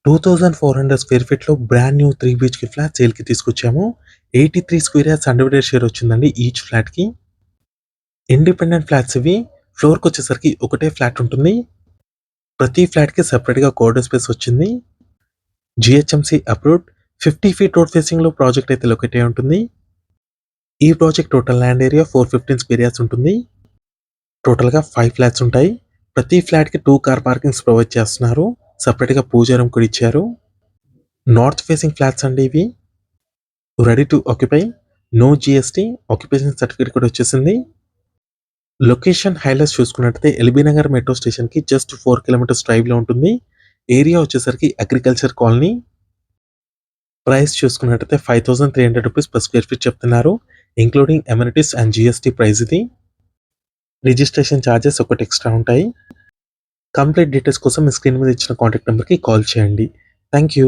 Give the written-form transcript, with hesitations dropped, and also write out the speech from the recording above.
2400 square ఫీట్‌లో brand new 3 BHK flat సేల్‌కి తీసుకొచ్చాము. 83 స్క్వేర్ యార్డ్స్ అన్డివైడెడ్ షేర్ వచ్చిందండి ఈచ్ ఫ్లాట్‌కి. ఇండిపెండెంట్ ఫ్లాట్స్ ఇవి. ఫ్లోర్‌కొచ్చేసరికి ఒకటే ఫ్లాట్ ఉంటుంది. ప్రతి ఫ్లాట్‌కి సెపరేట్‌గా కార్నర్ స్పేస్ వచ్చింది. జీహెచ్ఎంసీ అప్రూవ్డ్ 50 ఫీట్ రోడ్ ఫేసింగ్‌లో ప్రాజెక్ట్ అయితే లొకేట్ అయి ఉంటుంది. ఈ project total land area 415 square yards ఉంటుంది. టోటల్‌గా 5 ఫ్లాట్స్ ఉంటాయి. ప్రతి ఫ్లాట్‌కి 2 కార్ పార్కింగ్స్ ప్రొవైడ్ చేస్తున్నారు. సెపరేట్‌గా పూజా రూమ్ కూడా ఇచ్చారు. నార్త్ ఫేసింగ్ ఫ్లాట్స్ అండి ఇవి. Ready to occupy. No GST. Occupation certificate కూడా వచ్చేసింది. లొకేషన్ హైలైట్స్ చూసుకున్నట్టయితే ఎల్బీ నగర్ మెట్రో స్టేషన్‌కి జస్ట్ 4 కిలోమీటర్స్ డ్రైవ్‌లో ఉంటుంది. ఏరియా వచ్చేసరికి అగ్రికల్చర్ కాలనీ. ప్రైస్ చూసుకున్నట్టయితే రూ. 5300 పర్ స్క్వేర్ ఫీట్ చెప్తున్నారు. Including amenities and GST price ఇది. రిజిస్ట్రేషన్ ఛార్జెస్ ఒకటి ఎక్స్ట్రా ఉంటాయి. కంప్లీట్ డీటెయిల్స్ కోసం మీ స్క్రీన్ మీద ఇచ్చిన కాంటాక్ట్ నెంబర్‌కి కాల్ చేయండి. Thank you.